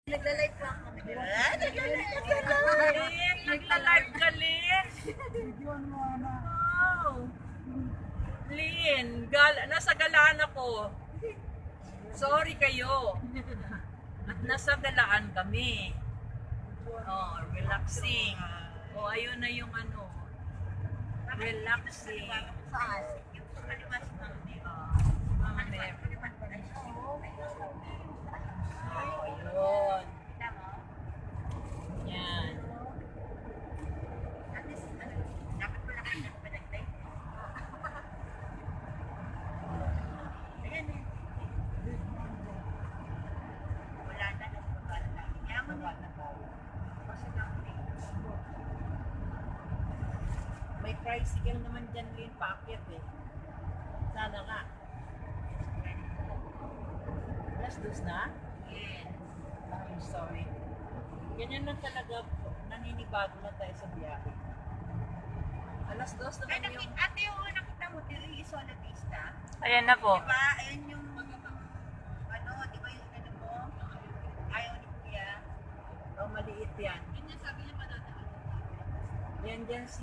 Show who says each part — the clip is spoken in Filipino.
Speaker 1: Nagla-live pa kami.
Speaker 2: Nagla-live ka, Lin. Wow. Lin, nasa galaan ako. Sorry kayo. At nasa galaan kami. Oh, relaxing. Oh, ayun na yung ano. Relaxing.
Speaker 1: Saan?
Speaker 2: Ayun. Yan. May tricycle naman dyan din, paakyat eh. Sana nga. Alas 2 na? Yes. I'm sorry. Ganyan lang talaga, naninibago lang tayo sa biyahe. Alas 2 naman yung...
Speaker 1: Ate, yung nakita mo, yung isolabista.
Speaker 3: Ayan na po.
Speaker 1: Diba? Ayun yung ano, diba yung ano mo? Ayaw ni Kuya.
Speaker 2: Oh, maliit yan.
Speaker 1: Yun yung sabi niya pa natin.
Speaker 2: Yan dyan